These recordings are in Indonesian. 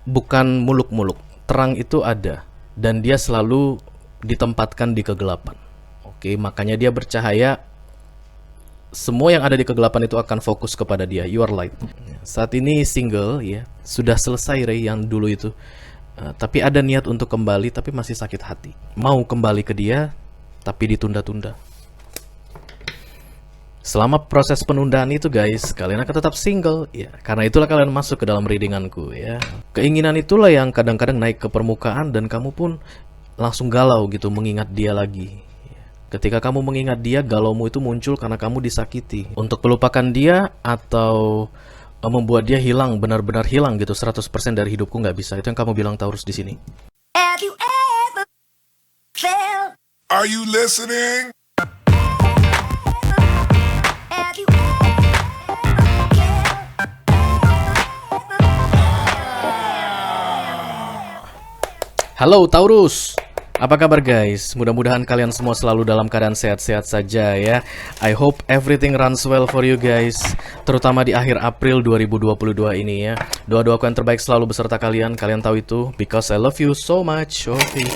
bukan muluk-muluk. Terang itu ada, dan dia selalu ditempatkan di kegelapan. Oke, makanya dia bercahaya. Semua yang ada di kegelapan itu akan fokus kepada dia. You are light. Saat ini single ya, sudah selesai Ray yang dulu itu. Tapi ada niat untuk kembali, tapi masih sakit hati. Mau kembali ke dia, tapi ditunda-tunda. Selama proses penundaan itu guys, kalian akan tetap single ya. Karena itulah kalian masuk ke dalam readinganku ya. Keinginan itulah yang kadang-kadang naik ke permukaan dan kamu pun langsung galau gitu mengingat dia lagi. Ketika kamu mengingat dia, galaumu itu muncul karena kamu disakiti. Untuk melupakan dia atau membuat dia hilang, benar-benar hilang gitu 100% dari hidupku nggak bisa. Itu yang kamu bilang Taurus di sini. Have you ever felt? Are you listening? Have you ever cared? Halo Taurus, apa kabar guys? Mudah-mudahan kalian semua selalu dalam keadaan sehat-sehat saja ya. I hope everything runs well for you guys, terutama di akhir April 2022 ini ya. Doa-doaku yang terbaik selalu beserta kalian. Kalian tahu itu, because I love you so much. Oke.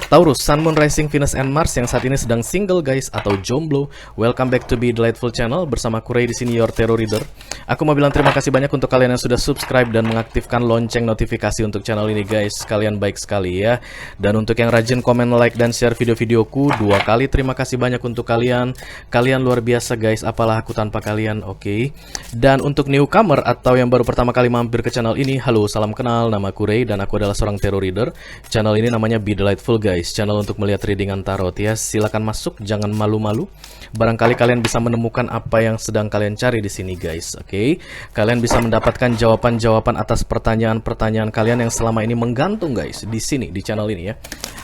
Taurus, Sun, Moon, Rising, Venus, and Mars yang saat ini sedang single guys atau jomblo. Welcome back to Be Delightful Channel bersama Ray di sini, your tarot reader. Aku mau bilang terima kasih banyak untuk kalian yang sudah subscribe dan mengaktifkan lonceng notifikasi untuk channel ini guys. Kalian baik sekali ya. Dan untuk yang rajin komen, like, dan share video-videoku 2 kali, terima kasih banyak untuk kalian. Kalian luar biasa guys, apalah aku tanpa kalian, oke. Dan untuk newcomer atau yang baru pertama kali mampir ke channel ini, halo, salam kenal, nama aku Ray dan aku adalah seorang tarot reader. Channel ini namanya Be Delightful guys, channel untuk melihat readingan tarot ya. Silakan masuk, jangan malu-malu. Barangkali kalian bisa menemukan apa yang sedang kalian cari di sini guys, oke. Kalian bisa mendapatkan jawaban-jawaban atas pertanyaan-pertanyaan kalian yang selama ini menggantung guys di sini, di channel ini ya.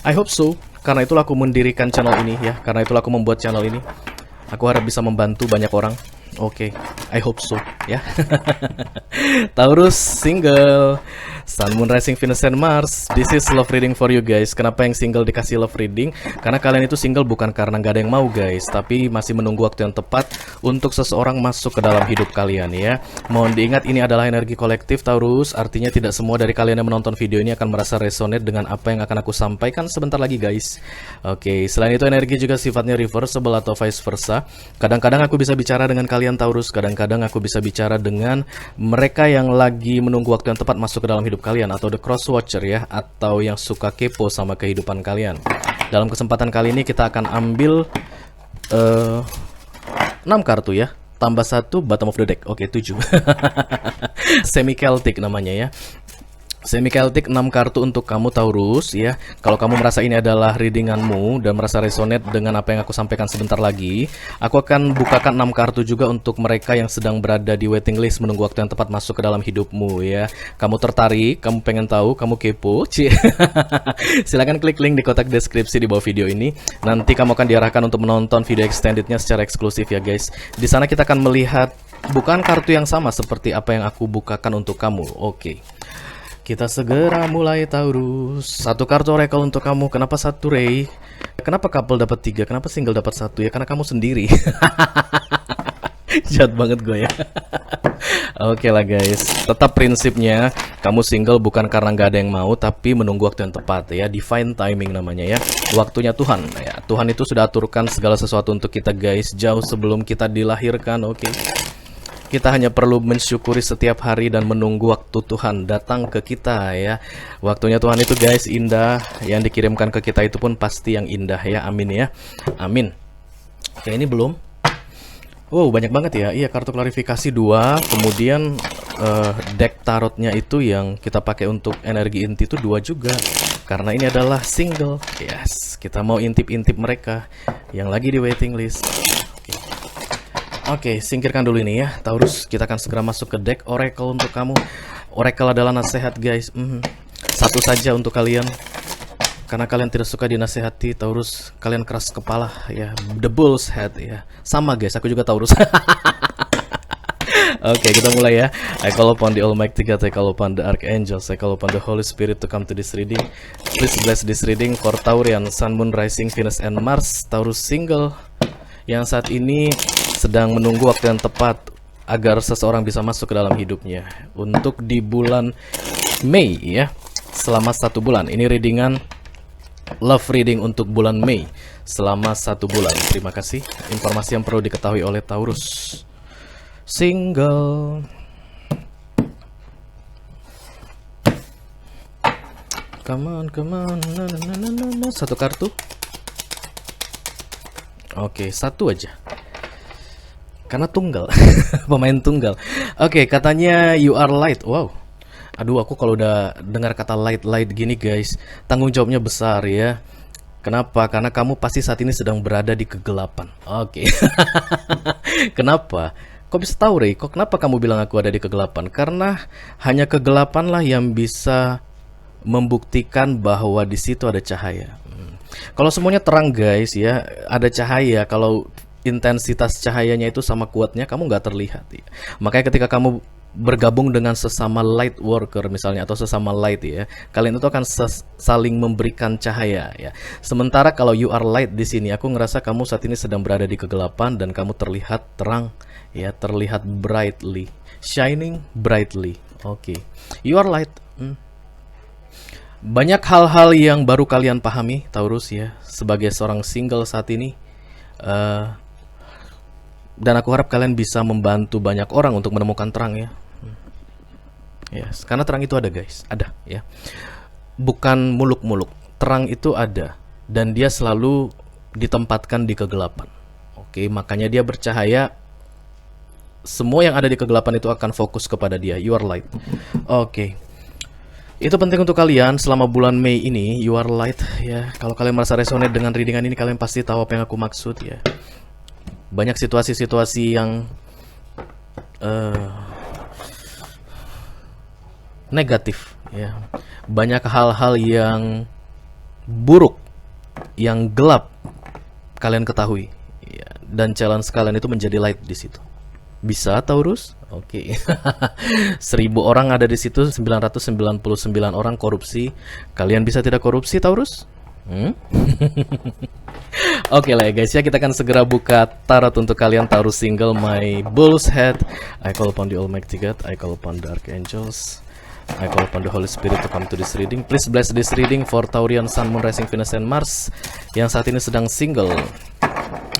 I hope so. Karena itulah aku mendirikan channel ini ya. Karena itulah aku membuat channel ini. Aku harap bisa membantu banyak orang. Oke, I hope so ya. Taurus single, Sun, Moon, Rising, Venus, and Mars. This is love reading for you guys. Kenapa yang single dikasih love reading? Karena kalian itu single bukan karena nggak ada yang mau guys, tapi masih menunggu waktu yang tepat untuk seseorang masuk ke dalam hidup kalian ya. Mohon diingat ini adalah energi kolektif Taurus. Artinya tidak semua dari kalian yang menonton video ini akan merasa resonate dengan apa yang akan aku sampaikan sebentar lagi guys. Oke, selain itu energi juga sifatnya reversible atau vice versa. Kadang-kadang aku bisa bicara dengan kalian Taurus, kadang-kadang aku bisa bicara dengan mereka yang lagi menunggu waktu yang tepat masuk ke dalam hidup kalian, atau the cross watcher ya, atau yang suka kepo sama kehidupan kalian. Dalam kesempatan kali ini kita akan ambil 6 kartu ya, tambah 1 bottom of the deck. Oke, 7. Semi Celtic namanya ya. Semi Celtic 6 kartu untuk kamu Taurus ya. Kalau kamu merasa ini adalah readinganmu dan merasa resonate dengan apa yang aku sampaikan sebentar lagi, aku akan bukakan 6 kartu juga untuk mereka yang sedang berada di waiting list menunggu waktu yang tepat masuk ke dalam hidupmu ya. Kamu tertarik, kamu pengen tahu, kamu kepo, silakan klik link di kotak deskripsi di bawah video ini. Nanti kamu akan diarahkan untuk menonton video extendednya secara eksklusif ya guys. Di sana kita akan melihat bukan kartu yang sama seperti apa yang aku bukakan untuk kamu. Oke. Kita segera mulai Taurus. 1 kartu oracle untuk kamu. Kenapa 1 Ray? Kenapa couple dapat 3? Kenapa single dapat 1 ya? Karena kamu sendiri. Jahat banget gue ya. Oke lah guys. Tetap prinsipnya kamu single bukan karena nggak ada yang mau, tapi menunggu waktu yang tepat ya. Divine timing namanya ya. Waktunya Tuhan ya. Tuhan itu sudah aturkan segala sesuatu untuk kita guys, jauh sebelum kita dilahirkan. Oke. Kita hanya perlu mensyukuri setiap hari dan menunggu waktu Tuhan datang ke kita ya. Waktunya Tuhan itu guys indah. Yang dikirimkan ke kita itu pun pasti yang indah ya. Amin ya. Amin. Oke, ini belum. Wow, banyak banget ya. Iya, kartu klarifikasi 2. Kemudian deck tarotnya itu yang kita pakai untuk energi inti itu 2 juga. Karena ini adalah single. Yes, kita mau intip-intip mereka yang lagi di waiting list. Oke, singkirkan dulu ini ya Taurus. Kita akan segera masuk ke deck oracle untuk kamu. Oracle adalah nasihat guys. Satu saja untuk kalian, karena kalian tidak suka dinasehati Taurus. Kalian keras kepala ya. The Bull's Head ya. Sama guys, aku juga Taurus. Oke, kita mulai ya. I call upon the Almighty God, I call upon the Archangels, I call upon the Holy Spirit to come to this reading. Please bless this reading for Taurian, Sun, Moon, Rising, Venus, and Mars. Taurus single yang saat ini sedang menunggu waktu yang tepat agar seseorang bisa masuk ke dalam hidupnya. Untuk di bulan Mei ya. selama 1 bulan. Ini readingan love reading untuk bulan Mei selama 1 bulan. Terima kasih. Informasi yang perlu diketahui oleh Taurus. Single. Come on. Satu kartu. Oke, 1 aja. Karena tunggal. Pemain tunggal. Oke, katanya you are light. Wow. Aduh, aku kalau udah dengar kata light gini guys, tanggung jawabnya besar ya. Kenapa? Karena kamu pasti saat ini sedang berada di kegelapan. Oke. Kenapa? Kok bisa tahu, Rey? Kok kenapa kamu bilang aku ada di kegelapan? Karena hanya kegelapan lah yang bisa membuktikan bahwa di situ ada cahaya. Kalau semuanya terang guys ya, ada cahaya. Kalau intensitas cahayanya itu sama kuatnya, kamu nggak terlihat ya. Makanya ketika kamu bergabung dengan sesama light worker misalnya atau sesama light ya, kalian itu akan saling memberikan cahaya ya. Sementara kalau you are light di sini, aku ngerasa kamu saat ini sedang berada di kegelapan dan kamu terlihat terang ya, terlihat brightly, shining brightly. Oke. You are light. Banyak hal-hal yang baru kalian pahami Taurus ya, sebagai seorang single saat ini. Dan aku harap kalian bisa membantu banyak orang untuk menemukan terang ya. Yes, karena terang itu ada guys, ada ya. Bukan muluk-muluk, terang itu ada dan dia selalu ditempatkan di kegelapan. Oke, makanya dia bercahaya. Semua yang ada di kegelapan itu akan fokus kepada dia. You are light. Oke. Itu penting untuk kalian selama bulan Mei ini. You are light ya. Kalau kalian merasa resonate dengan readingan ini, kalian pasti tahu apa yang aku maksud ya. Banyak situasi-situasi yang negatif ya. Banyak hal-hal yang buruk, yang gelap kalian ketahui ya. Dan challenge kalian itu menjadi light di situ. Bisa Taurus? Oke. 1000 orang ada di situ, 999 orang korupsi. Kalian bisa tidak korupsi Taurus? Oke lah ya guys ya, kita akan segera buka tarot untuk kalian Taurus single. My bull's head, I call upon the Almighty God, I call upon the Archangels, I call upon the Holy Spirit to come to this reading. Please bless this reading for Taurian Sun, Moon, Rising, Venus, and Mars yang saat ini sedang single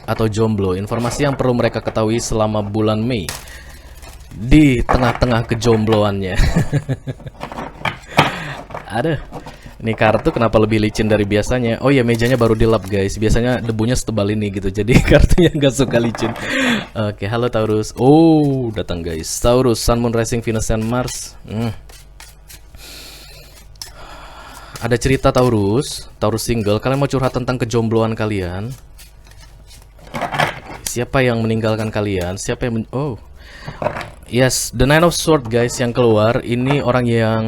atau jomblo. Informasi yang perlu mereka ketahui selama bulan Mei di tengah-tengah kejombloannya. Ada. Ini kartu kenapa lebih licin dari biasanya? Oh ya, mejanya baru dilap guys. Biasanya debunya setebal ini gitu. Jadi kartunya nggak suka licin. Oke, halo Taurus. Oh, datang guys. Taurus, Sun, Moon, Rising, Venus, and Mars. Ada cerita Taurus single. Kalian mau curhat tentang kejombloan kalian? Siapa yang meninggalkan kalian? Siapa yang oh. Yes, the Nine of Swords guys yang keluar. Ini orang yang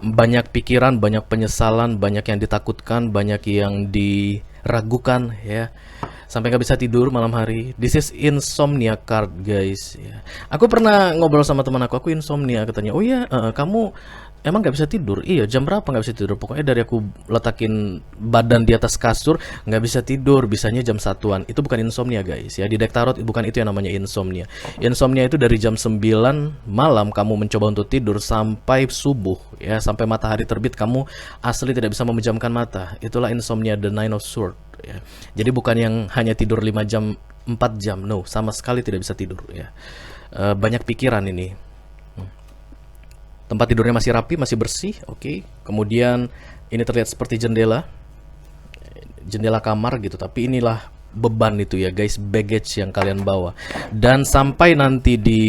banyak pikiran, banyak penyesalan, banyak yang ditakutkan, banyak yang diragukan ya. Sampai nggak bisa tidur malam hari. This is insomnia card guys ya. Aku pernah ngobrol sama teman aku insomnia, katanya. Oh iya, kamu emang nggak bisa tidur? Iya, jam berapa nggak bisa tidur? Pokoknya dari aku letakin badan di atas kasur nggak bisa tidur, bisanya jam 1-an. Itu bukan insomnia guys ya. Di deck tarot bukan itu yang namanya insomnia. Insomnia itu dari jam 9 malam kamu mencoba untuk tidur sampai subuh ya, sampai matahari terbit kamu asli tidak bisa memejamkan mata. Itulah insomnia, the Nine of Swords ya. Jadi bukan yang hanya tidur 5 jam, 4 jam. No, sama sekali tidak bisa tidur ya. Banyak pikiran ini. Tempat tidurnya masih rapi, masih bersih, oke. Kemudian ini terlihat seperti jendela kamar gitu, tapi inilah beban itu ya guys, baggage yang kalian bawa. Dan sampai nanti di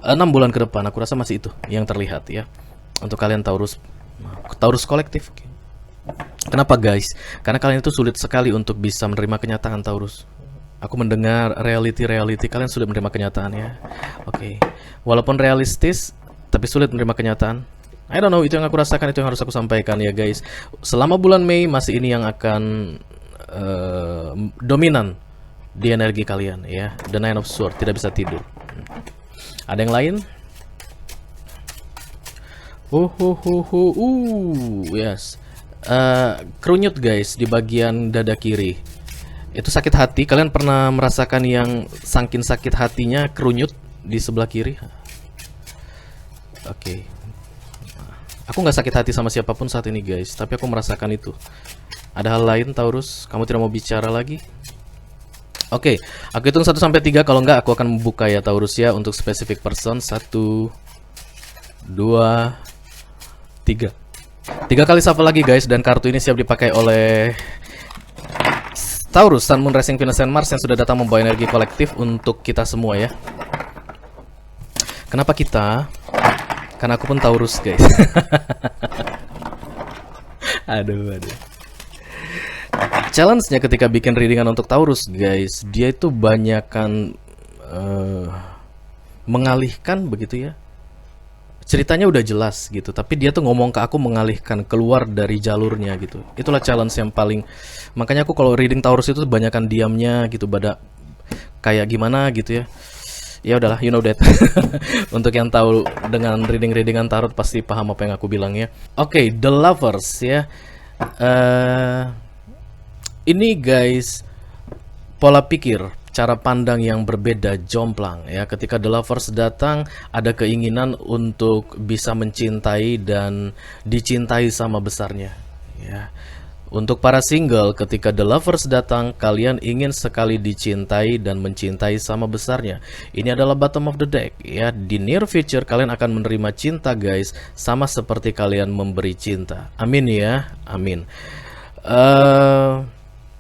6 bulan ke depan, aku rasa masih itu yang terlihat ya. Untuk kalian Taurus kolektif. Kenapa guys? Karena kalian itu sulit sekali untuk bisa menerima kenyataan Taurus. Aku mendengar reality, kalian sulit menerima kenyataan ya. Oke. Walaupun realistis, tapi sulit menerima kenyataan. I don't know, itu yang aku rasakan, itu yang harus aku sampaikan ya guys. Selama bulan Mei, masih ini yang akan dominan di energi kalian ya. The Nine of Swords, tidak bisa tidur. Ada yang lain? Yes. Kerunyut guys di bagian dada kiri. Itu sakit hati. Kalian pernah merasakan yang saking sakit hatinya kerunyut di sebelah kiri? Oke. Aku nggak sakit hati sama siapapun saat ini guys, tapi aku merasakan itu. Ada hal lain Taurus? Kamu tidak mau bicara lagi? Oke, aku hitung 1 sampai 3. Kalau nggak aku akan membuka ya Taurus ya untuk specific person. 1, 2, 3. 3 kali shuffle lagi guys, dan kartu ini siap dipakai oleh Taurus, Sun, Moon, Rising, Venus, and Mars yang sudah datang membawa energi kolektif untuk kita semua ya. Kenapa kita? Karena aku pun Taurus guys. Aduh. Challenge-nya ketika bikin readingan untuk Taurus guys, dia itu banyakan mengalihkan begitu ya. Ceritanya udah jelas gitu, tapi dia tuh ngomong ke aku mengalihkan keluar dari jalurnya gitu. Itulah challenge yang paling, makanya aku kalau reading Taurus itu banyakan diamnya gitu, kayak gimana gitu ya. Ya udahlah, you know that. Untuk yang tahu dengan readingan tarot pasti paham apa yang aku bilang ya. Oke, The Lovers ya. Ini guys, pola pikir, cara pandang yang berbeda, jomplang ya. Ketika The Lovers datang, ada keinginan untuk bisa mencintai dan dicintai sama besarnya ya. Untuk para single, ketika The Lovers datang, kalian ingin sekali dicintai dan mencintai sama besarnya. Ini adalah bottom of the deck ya. Di near future kalian akan menerima cinta guys, sama seperti kalian memberi cinta. Amin ya, amin.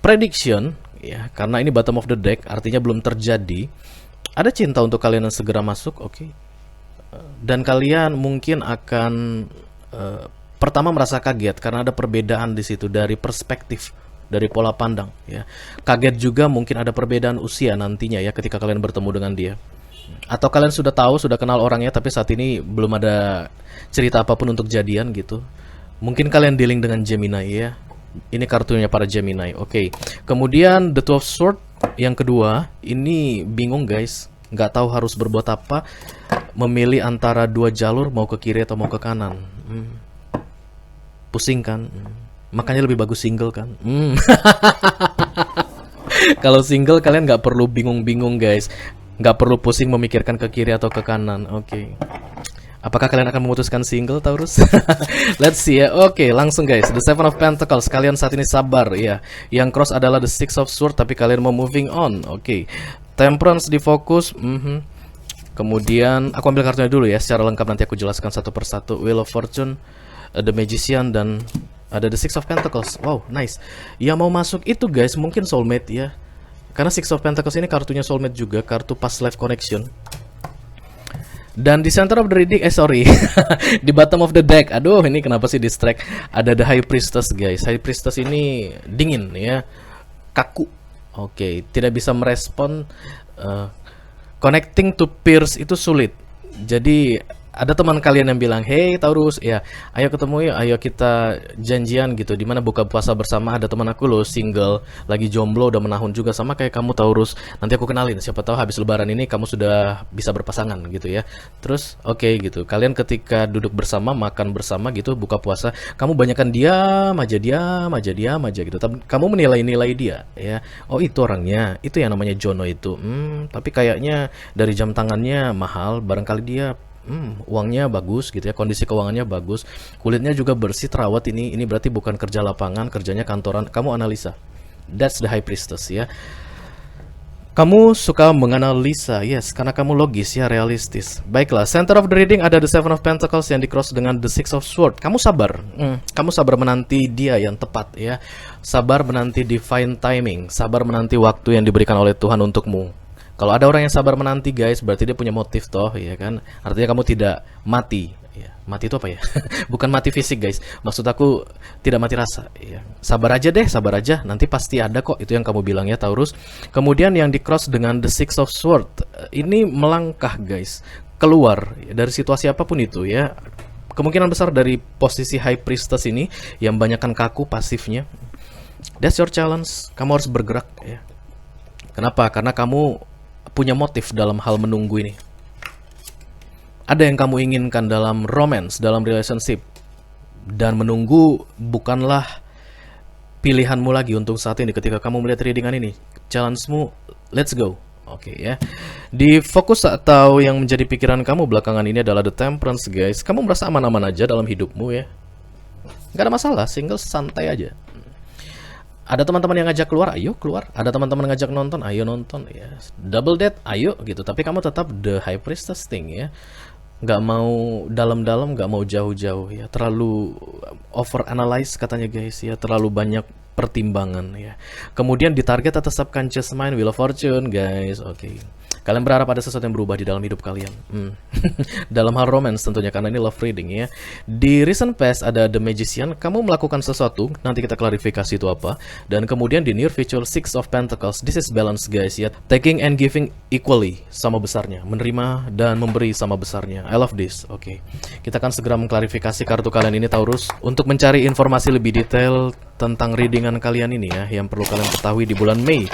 Prediction ya, karena ini bottom of the deck, artinya belum terjadi. Ada cinta untuk kalian yang segera masuk, oke. Dan kalian mungkin akan pertama merasa kaget karena ada perbedaan di situ dari perspektif, dari pola pandang ya. Kaget juga mungkin ada perbedaan usia nantinya ya ketika kalian bertemu dengan dia. Atau kalian sudah tahu, sudah kenal orangnya tapi saat ini belum ada cerita apapun untuk jadian gitu. Mungkin kalian dealing dengan Gemini ya. Ini kartunya para Gemini. Oke. Kemudian The Two of Swords yang kedua, ini bingung guys, nggak tahu harus berbuat apa, memilih antara dua jalur, mau ke kiri atau mau ke kanan. Pusing kan? Makanya lebih bagus single kan? Kalau single kalian nggak perlu bingung-bingung guys, nggak perlu pusing memikirkan ke kiri atau ke kanan. Oke. Apakah kalian akan memutuskan single Taurus? Let's see ya. Oke, langsung guys. The Seven of Pentacles. Kalian saat ini sabar ya. Yang cross adalah The Six of Swords, tapi kalian mau moving on. Oke. Temperance difokus. Kemudian aku ambil kartunya dulu ya. Secara lengkap nanti aku jelaskan satu persatu. Wheel of Fortune, The Magician, dan ada The Six of Pentacles. Wow, nice. Yang mau masuk itu guys mungkin soulmate ya. Karena Six of Pentacles ini kartunya soulmate juga, kartu past life connection. Dan di center of the reading, di bottom of the deck, aduh ini kenapa sih distract? Ada The High Priestess guys. High Priestess ini dingin ya, kaku. Oke, tidak bisa merespon. Connecting to peers itu sulit. Jadi ada teman kalian yang bilang, hey Taurus, ya ayo ketemu yuk, ayo kita janjian gitu, dimana buka puasa bersama. Ada teman aku loh, single, lagi jomblo, udah menahun juga, sama kayak kamu Taurus. Nanti aku kenalin, siapa tahu habis lebaran ini kamu sudah bisa berpasangan gitu ya. Terus oke gitu, kalian ketika duduk bersama, makan bersama gitu, buka puasa, kamu banyakan diam aja gitu. Kamu menilai-nilai dia ya. Oh itu orangnya, itu yang namanya Jono itu. Tapi kayaknya dari jam tangannya mahal, barangkali dia uangnya bagus gitu ya, kondisi keuangannya bagus, kulitnya juga bersih, terawat. Ini berarti bukan kerja lapangan, kerjanya kantoran. Kamu analisa. That's the High Priestess ya. Kamu suka menganalisa, yes, karena kamu logis ya, realistis. Baiklah, center of the reading ada The Seven of Pentacles yang di-cross dengan The Six of Swords. Kamu sabar, kamu sabar menanti dia yang tepat ya. Sabar menanti divine timing, sabar menanti waktu yang diberikan oleh Tuhan untukmu. Kalau ada orang yang sabar menanti guys, berarti dia punya motif toh, ya kan? Artinya kamu tidak mati. Ya, mati itu apa ya? Bukan mati fisik guys. Maksud aku tidak mati rasa. Ya. Sabar aja deh, sabar aja. Nanti pasti ada kok. Itu yang kamu bilang ya Taurus. Kemudian yang di-cross dengan The Six of Swords. Ini melangkah guys, keluar dari situasi apapun itu ya. Kemungkinan besar dari posisi High Priestess ini yang banyakkan kaku pasifnya. That's your challenge. Kamu harus bergerak ya. Kenapa? Karena kamu punya motif dalam hal menunggu ini. Ada yang kamu inginkan dalam romance, dalam relationship. Dan menunggu bukanlah pilihanmu lagi untuk saat ini. Ketika kamu melihat readingan ini, challenge-mu, let's go. Oke ya. Di fokus atau yang menjadi pikiran kamu belakangan ini adalah The Temperance guys. Kamu merasa aman-aman aja dalam hidupmu ya. Gak ada masalah, single santai aja. Ada teman-teman yang ngajak keluar, ayo keluar. Ada teman-teman ngajak nonton, ayo nonton ya. Double date, ayo gitu. Tapi kamu tetap the high priestess thing ya. Nggak mau dalam-dalam, nggak mau jauh-jauh ya. Terlalu over analyze katanya guys ya. Terlalu banyak pertimbangan ya. Kemudian di target atas subconscious mind, Wheel of Fortune guys. Oke. Kalian berharap ada sesuatu yang berubah di dalam hidup kalian. Dalam hal romance tentunya, karena ini love reading ya. Di recent past ada The Magician. Kamu melakukan sesuatu, nanti kita klarifikasi itu apa. Dan kemudian di near future, Six of Pentacles. This is balance guys ya. Taking and giving equally, sama besarnya. Menerima dan memberi sama besarnya. I love this. Oke. Kita akan segera mengklarifikasi kartu kalian ini Taurus. Untuk mencari informasi lebih detail tentang readingan kalian ini ya, yang perlu kalian ketahui di bulan Mei.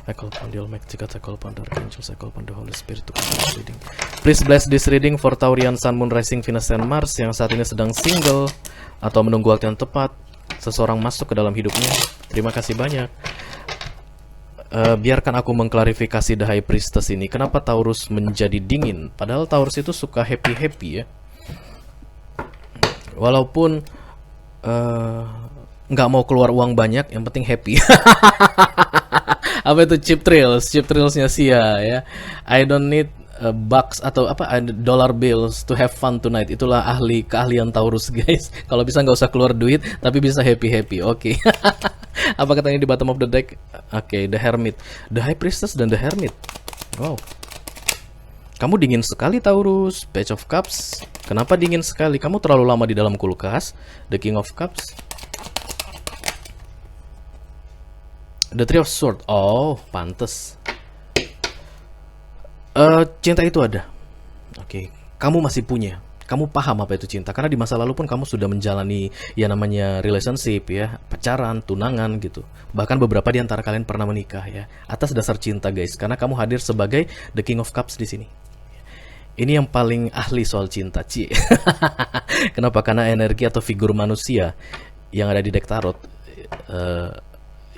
I call upon the Almighty God, I call upon the Archangels, I call upon the Holy Spirit to come this reading. Please bless this reading for Taurian Sun, Moon, Rising, Venus, and Mars yang saat ini sedang single atau menunggu waktu yang tepat seseorang masuk ke dalam hidupnya. Terima kasih banyak. Biarkan aku mengklarifikasi The High Priestess ini. Kenapa Taurus menjadi dingin? Padahal Taurus itu suka happy-happy ya. Walaupun nggak mau keluar uang banyak, yang penting happy. Apa itu chip thrillsnya Sia ya. I don't need bucks atau apa dollar bills to have fun tonight. Itulah keahlian Taurus guys. Kalau bisa nggak usah keluar duit, tapi bisa happy. Oke. Apa katanya di bottom of the deck? Oke, The Hermit, The High Priestess dan The Hermit. Wow. Kamu dingin sekali Taurus. Page of Cups. Kenapa dingin sekali? Kamu terlalu lama di dalam kulkas. The King of Cups. The Three of Swords. Oh, pantes. Cinta itu ada. Oke, kamu masih punya. Kamu paham apa itu cinta. Karena di masa lalu pun kamu sudah menjalani ya namanya relationship ya, pacaran, tunangan gitu. Bahkan beberapa di antara kalian pernah menikah ya, atas dasar cinta guys. Karena kamu hadir sebagai The King of Cups di sini. Ini yang paling ahli soal cinta, Ci. Kenapa? Karena energi atau figur manusia yang ada di deck tarot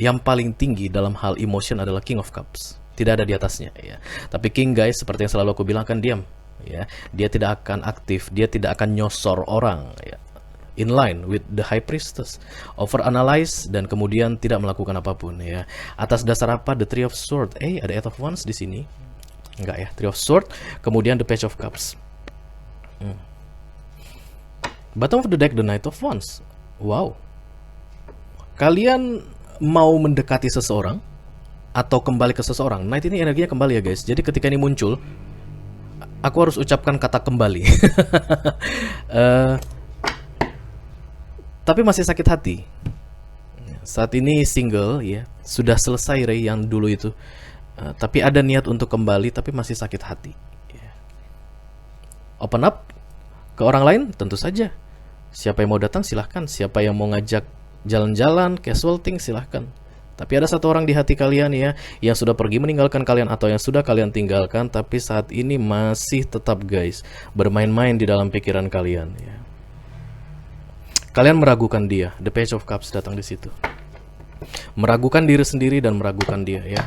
yang paling tinggi dalam hal emotion adalah King of Cups. Tidak ada di atasnya ya. Tapi King guys, seperti yang selalu aku bilang, akan diam ya. Dia tidak akan aktif, dia tidak akan nyosor orang ya. In line with the High Priestess, overanalyze dan kemudian tidak melakukan apapun ya. Atas dasar apa? The Three of Swords. Ada Eight of Wands di sini. Enggak ya, Three of Swords, kemudian the Page of Cups. Bottom of the deck, the Knight of Wands. Wow. Kalian mau mendekati seseorang atau kembali ke seseorang. Knight ini energinya kembali ya guys. Jadi ketika ini muncul, aku harus ucapkan kata kembali. Tapi masih sakit hati. Saat ini single ya, sudah selesai Ray yang dulu itu. Tapi ada niat untuk kembali, tapi masih sakit hati. Open up ke orang lain, tentu saja. Siapa yang mau datang silahkan. Siapa yang mau ngajak jalan-jalan, casual thing silahkan. Tapi ada satu orang di hati kalian ya, yang sudah pergi meninggalkan kalian atau yang sudah kalian tinggalkan, tapi saat ini masih tetap guys bermain-main di dalam pikiran kalian ya. Kalian meragukan dia. The Page of Cups datang di situ. Meragukan diri sendiri dan meragukan dia ya.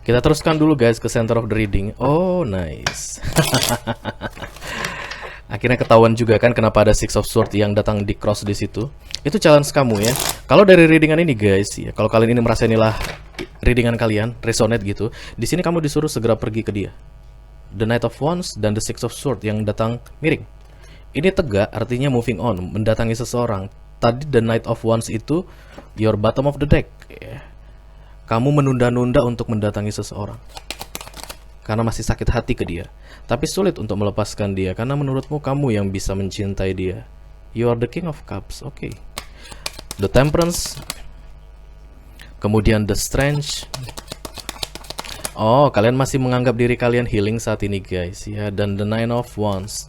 Kita teruskan dulu guys ke center of the reading. Oh nice. Akhirnya ketahuan juga kan kenapa ada Six of Swords yang datang di cross di situ. Itu challenge kamu ya. Kalau dari readingan ini guys ya, kalau kalian ini merasa inilah readingan kalian, resonate gitu, di sini kamu disuruh segera pergi ke dia. The Knight of Wands dan the Six of Swords yang datang miring. Ini tegak, artinya moving on, mendatangi seseorang. Tadi the Knight of Wands itu your bottom of the deck ya. Kamu menunda-nunda untuk mendatangi seseorang karena masih sakit hati ke dia. Tapi sulit untuk melepaskan dia karena menurutmu kamu yang bisa mencintai dia. You are the King of Cups. Oke. The Temperance. Kemudian the Strange. Oh, kalian masih menganggap diri kalian healing saat ini guys ya. Dan the Nine of Wands.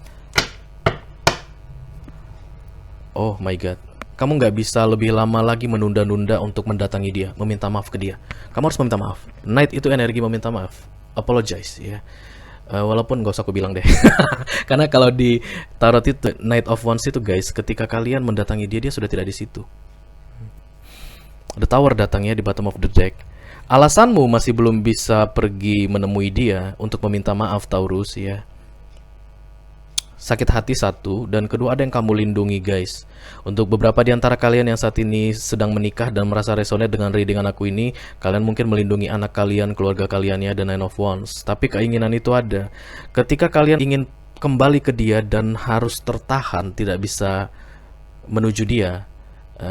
Oh my god. Kamu nggak bisa lebih lama lagi menunda-nunda untuk mendatangi dia, meminta maaf ke dia. Kamu harus meminta maaf. Knight itu energi meminta maaf. Apologize ya. Walaupun gak usah aku bilang deh. Karena kalau di tarot itu Knight of Wands itu guys, ketika kalian mendatangi dia, dia sudah tidak di situ. The Tower datangnya di bottom of the deck. Alasanmu masih belum bisa pergi menemui dia untuk meminta maaf, Taurus, ya. Sakit hati satu, dan kedua ada yang kamu lindungi, guys. Untuk beberapa di antara kalian yang saat ini sedang menikah dan merasa resonate dengan readingan aku ini, kalian mungkin melindungi anak kalian, keluarga kalian ya, the Nine of Wands. Tapi keinginan itu ada. Ketika kalian ingin kembali ke dia dan harus tertahan, tidak bisa menuju dia,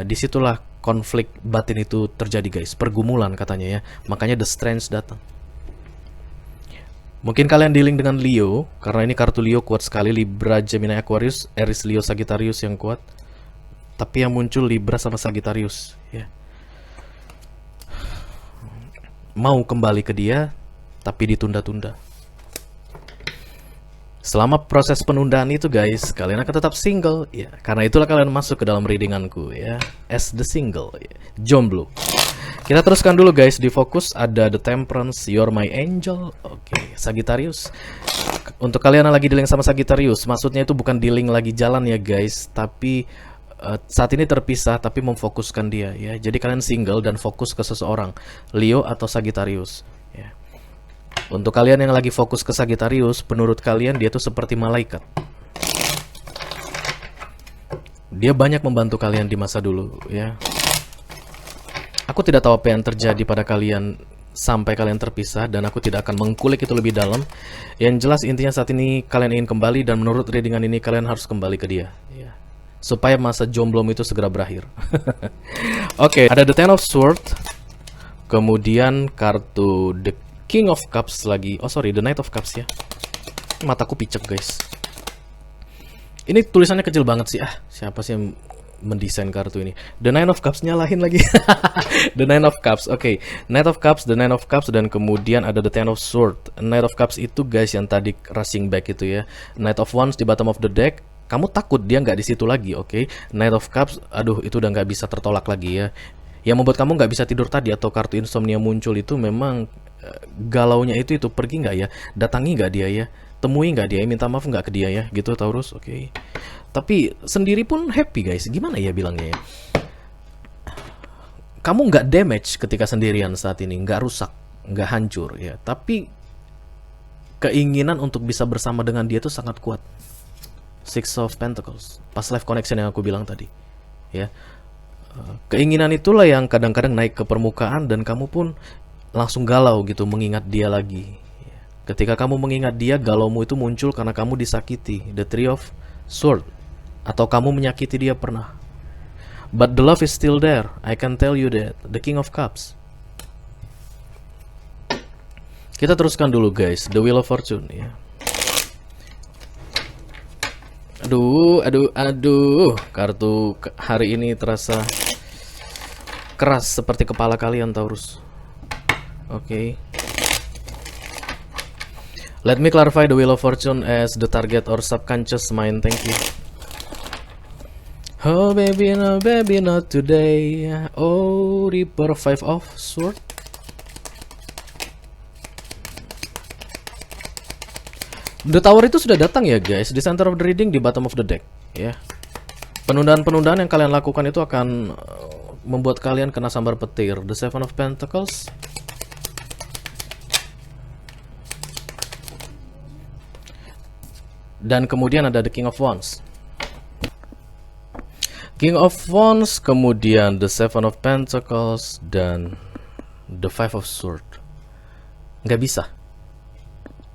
disitulah konflik batin itu terjadi, guys. Pergumulan katanya ya. Makanya the Strength datang. Mungkin kalian dealing dengan Leo, karena ini kartu Leo kuat sekali. Libra, Gemini, Aquarius, Aries, Leo, Sagittarius yang kuat. Tapi yang muncul Libra sama Sagittarius, ya. Mau kembali ke dia, tapi ditunda-tunda. Selama proses penundaan itu, guys, kalian akan tetap single, ya. Karena itulah kalian masuk ke dalam readinganku, ya. As the single, ya. Jomblo. Kita teruskan dulu, guys. Di fokus ada The Temperance, You're My Angel. Oke, Sagittarius. Untuk kalian yang lagi dealing sama Sagittarius, maksudnya itu bukan dealing lagi jalan ya, guys, tapi saat ini terpisah tapi memfokuskan dia, ya. Jadi kalian single dan fokus ke seseorang, Leo atau Sagittarius, ya. Untuk kalian yang lagi fokus ke Sagittarius, menurut kalian dia tuh seperti malaikat. Dia banyak membantu kalian di masa dulu, ya. Aku tidak tahu apa yang terjadi pada kalian sampai kalian terpisah, dan aku tidak akan mengkulik itu lebih dalam. Yang jelas intinya saat ini kalian ingin kembali, dan menurut readingan ini kalian harus kembali ke dia, ya. Supaya masa jomblomu itu segera berakhir. Oke, ada The Ten of Swords. Kemudian kartu The King of Cups lagi. Oh sorry, The Knight of Cups ya. Mataku picek, guys. Ini tulisannya kecil banget sih. Siapa sih yang mendesain kartu ini? The Nine of Cups, nyalahin lagi. The Nine of Cups. Oke, Knight of Cups, The Nine of Cups, dan kemudian ada The Ten of Swords. Knight of Cups itu, guys, yang tadi rushing back itu ya. Knight of Wands di bottom of the deck. Kamu takut dia nggak di situ lagi, oke? Knight of Cups, aduh, itu udah nggak bisa tertolak lagi ya. Yang membuat kamu nggak bisa tidur tadi atau kartu insomnia muncul itu memang galaunya itu pergi nggak ya? Datangi nggak dia ya? Temui nggak dia? Minta maaf nggak ke dia ya? Gitu, Taurus, oke? Tapi sendiri pun happy, guys. Gimana ya bilangnya ya? Kamu nggak damage ketika sendirian saat ini, nggak rusak, nggak hancur ya. Tapi keinginan untuk bisa bersama dengan dia itu sangat kuat. Six of Pentacles, past life connection yang aku bilang tadi, ya. Keinginan itulah yang kadang-kadang naik ke permukaan dan kamu pun langsung galau gitu mengingat dia lagi. Ketika kamu mengingat dia, galaumu itu muncul karena kamu disakiti. The Three of Swords, atau kamu menyakiti dia pernah. But the love is still there, I can tell you that. The King of Cups. Kita teruskan dulu, guys. The Wheel of Fortune, ya. Aduh, kartu hari ini terasa keras seperti kepala kalian, Taurus. Oke. Let me clarify the Wheel of Fortune as the target or subconscious mind. Thank you. Oh baby, no baby, not today. Oh, Reaper, Five of Swords. The Tower itu sudah datang ya, guys, di center of the reading, di bottom of the deck, ya. Penundaan-penundaan yang kalian lakukan itu akan membuat kalian kena sambar petir. The Seven of Pentacles. Dan kemudian ada The King of Wands. King of Wands, kemudian The Seven of Pentacles, dan The Five of Swords. Nggak bisa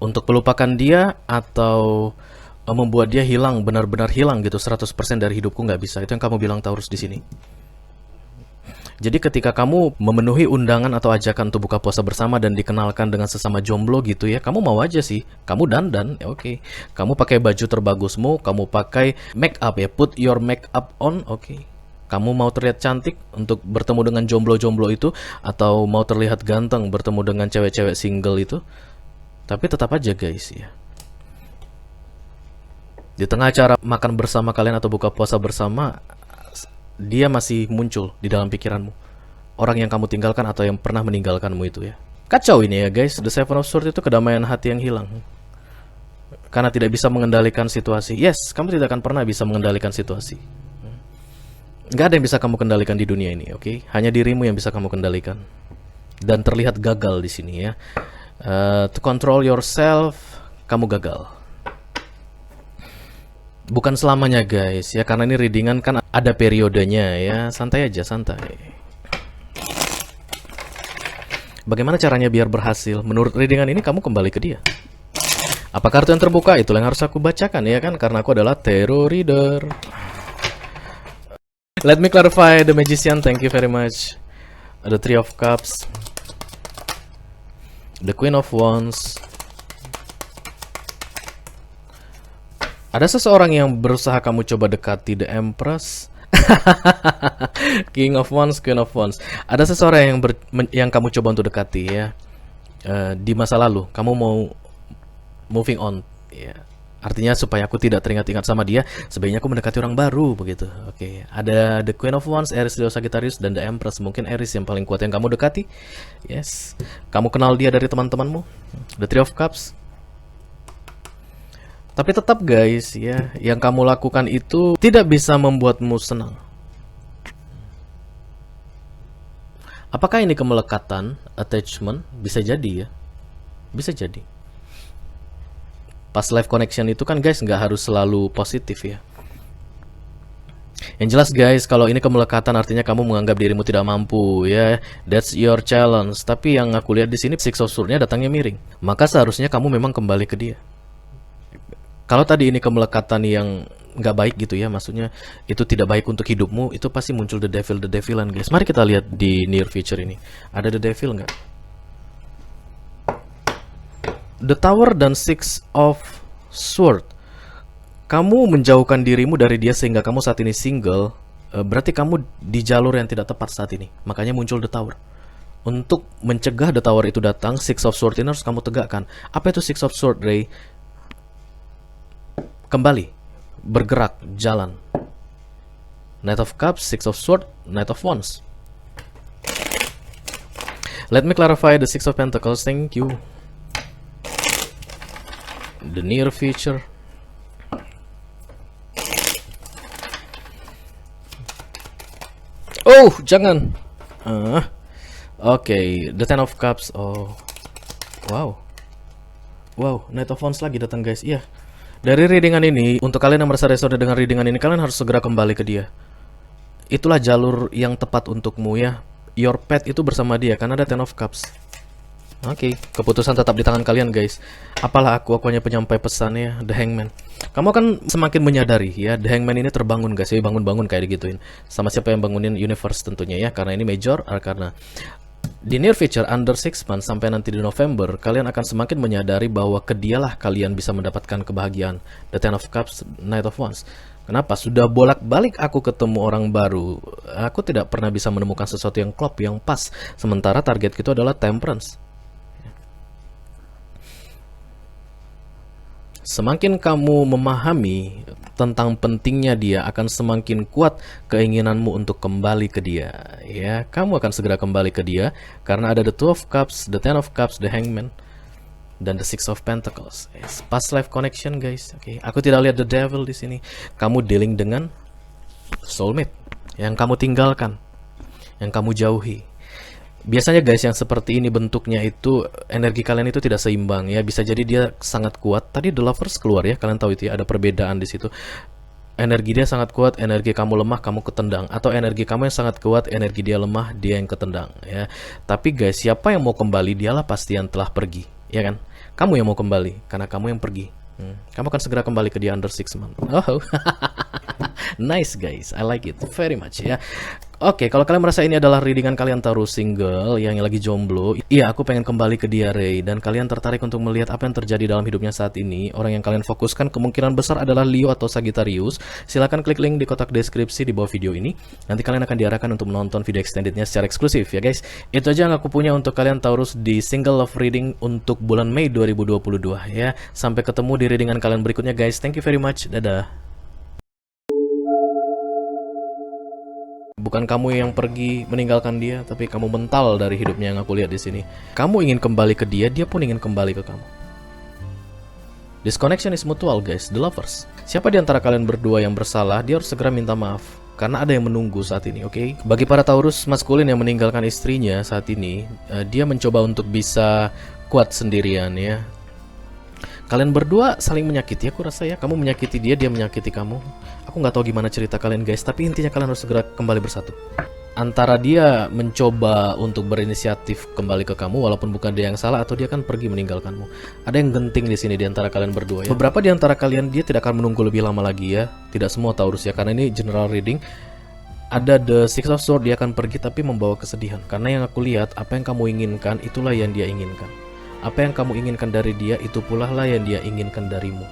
untuk melupakan dia atau membuat dia hilang, benar-benar hilang gitu, 100% dari hidupku, nggak bisa. Itu yang kamu bilang, Taurus, di sini. Jadi ketika kamu memenuhi undangan atau ajakan untuk buka puasa bersama dan dikenalkan dengan sesama jomblo gitu ya, kamu mau aja sih. Kamu dandan, ya oke. Kamu pakai baju terbagusmu, kamu pakai make up ya, put your make up on, oke. Kamu mau terlihat cantik untuk bertemu dengan jomblo-jomblo itu, atau mau terlihat ganteng bertemu dengan cewek-cewek single itu. Tapi tetap aja, guys, ya. Di tengah acara makan bersama kalian atau buka puasa bersama, dia masih muncul di dalam pikiranmu. Orang yang kamu tinggalkan atau yang pernah meninggalkanmu itu ya. Kacau ini ya, guys. The Seven of Swords itu kedamaian hati yang hilang. Karena tidak bisa mengendalikan situasi. Yes, kamu tidak akan pernah bisa mengendalikan situasi. Nggak ada yang bisa kamu kendalikan di dunia ini, oke? Hanya dirimu yang bisa kamu kendalikan. dan terlihat gagal di sini ya. To control yourself, kamu gagal. Bukan selamanya guys ya, karena ini readingan kan ada periodenya ya. Santai aja, santai. Bagaimana caranya biar berhasil? Menurut readingan ini kamu kembali ke dia. Apa kartu yang terbuka? Itulah yang harus aku bacakan ya kan, karena aku adalah tarot reader. Let me clarify the magician, thank you very much. The Three of Cups, the Queen of Wands. Ada seseorang yang berusaha kamu coba dekati, the Empress. King of Wands, Queen of Wands. Ada seseorang yang kamu coba untuk dekati ya. Di masa lalu, kamu mau moving on ya. Artinya supaya aku tidak teringat-ingat sama dia, sebaiknya aku mendekati orang baru begitu. Oke, ada the Queen of Wands, Aries, Leo, Sagittarius, dan the Empress. Mungkin Aries yang paling kuat yang kamu dekati. Yes. Kamu kenal dia dari teman-temanmu. The Three of Cups. Tapi tetap guys ya, yang kamu lakukan itu tidak bisa membuatmu senang. Apakah ini kemelekatan, attachment? Bisa jadi ya. Bisa jadi. Pas live connection itu kan guys nggak harus selalu positif ya. Yang jelas guys, kalau ini kemelekatan artinya kamu menganggap dirimu tidak mampu ya. That's your challenge. Tapi yang aku lihat di sini Six of Swords-nya datangnya miring. Maka seharusnya kamu memang kembali ke dia. Kalau tadi ini kemelekatan yang nggak baik gitu ya, maksudnya itu tidak baik untuk hidupmu, itu pasti muncul the devilan guys. Mari kita lihat di near future ini. Ada the devil nggak? The Tower dan Six of Sword. Kamu menjauhkan dirimu dari dia sehingga kamu saat ini single. Berarti kamu di jalur yang tidak tepat saat ini. Makanya muncul The Tower. Untuk mencegah The Tower itu datang, Six of Sword ini harus kamu tegakkan. Apa itu Six of Sword, Ray? Kembali, bergerak, jalan. Knight of Cups, Six of Sword, Knight of Wands. Let me clarify the Six of Pentacles. Thank you. The near future. Oh, jangan. Oke, the Ten of Cups. Oh, wow, Knight of Wands lagi datang guys. Iya. Dari readingan ini, untuk kalian yang merasa resonate dengan readingan ini, kalian harus segera kembali ke dia. Itulah jalur yang tepat untukmu ya. Your path itu bersama dia, karena ada Ten of Cups. Oke, keputusan tetap di tangan kalian guys. Apalah aku hanya penyampai pesan ya, The Hangman. Kamu akan semakin menyadari ya, The Hangman ini terbangun guys, ya bangun-bangun kayak digituin. Sama siapa yang bangunin universe tentunya ya, karena ini major, karena di near future under 6 months sampai nanti di November, kalian akan semakin menyadari bahwa kedialah kalian bisa mendapatkan kebahagiaan. The Ten of Cups, Knight of Wands. Kenapa? Sudah bolak-balik aku ketemu orang baru. Aku tidak pernah bisa menemukan sesuatu yang klop, yang pas. Sementara target kita adalah Temperance. Semakin kamu memahami tentang pentingnya dia, akan semakin kuat keinginanmu untuk kembali ke dia. Ya, kamu akan segera kembali ke dia karena ada the Two of Cups, the Ten of Cups, the Hangman, dan the Six of Pentacles. Yes, past life connection guys. Oke, aku tidak lihat the devil di sini. Kamu dealing dengan soulmate yang kamu tinggalkan, yang kamu jauhi. Biasanya guys yang seperti ini bentuknya itu energi kalian itu tidak seimbang ya. Bisa jadi dia sangat kuat. Tadi The Lovers keluar ya. Kalian tahu itu ya, ada perbedaan di situ. Energi dia sangat kuat, energi kamu lemah, kamu ketendang. Atau energi kamu yang sangat kuat, energi dia lemah, dia yang ketendang ya. Tapi guys, siapa yang mau kembali, dialah pasti yang telah pergi, ya kan? Kamu yang mau kembali karena kamu yang pergi. Kamu akan segera kembali ke dia under 6 months. Oh. Nice guys, I like it very much ya. Oke, kalau kalian merasa ini adalah readingan kalian taruh single yang lagi jomblo, iya aku pengen kembali ke dia Ray, dan kalian tertarik untuk melihat apa yang terjadi dalam hidupnya saat ini. Orang yang kalian fokuskan kemungkinan besar adalah Leo atau Sagittarius. Silahkan klik link di kotak deskripsi di bawah video ini. Nanti kalian akan diarahkan untuk menonton video extendednya secara eksklusif ya guys. Itu aja yang aku punya untuk kalian Taurus di single love reading untuk bulan Mei 2022 ya. Sampai ketemu di readingan kalian berikutnya guys. Thank you very much. Dadah. Bukan kamu yang pergi meninggalkan dia, tapi kamu mental dari hidupnya yang aku lihat di sini. Kamu ingin kembali ke dia, dia pun ingin kembali ke kamu. This connection is mutual guys, the lovers. Siapa di antara kalian berdua yang bersalah, dia harus segera minta maaf. karena ada yang menunggu saat ini, oke? Bagi para Taurus maskulin yang meninggalkan istrinya saat ini, dia mencoba untuk bisa kuat sendirian ya. Kalian berdua saling menyakiti, aku rasa ya. Kamu menyakiti dia, dia menyakiti kamu. Aku nggak tahu gimana cerita kalian guys, tapi intinya kalian harus segera kembali bersatu. Antara dia mencoba untuk berinisiatif kembali ke kamu, walaupun bukan dia yang salah, atau dia kan pergi meninggalkanmu. Ada yang genting di sini di antara kalian berdua ya. Beberapa di antara kalian dia tidak akan menunggu lebih lama lagi ya. Tidak semua Taurus ya, karena ini general reading. Ada the Six of Swords, dia akan pergi tapi membawa kesedihan. Karena yang aku lihat, apa yang kamu inginkan itulah yang dia inginkan. Apa yang kamu inginkan dari dia itu pula lah yang dia inginkan darimu.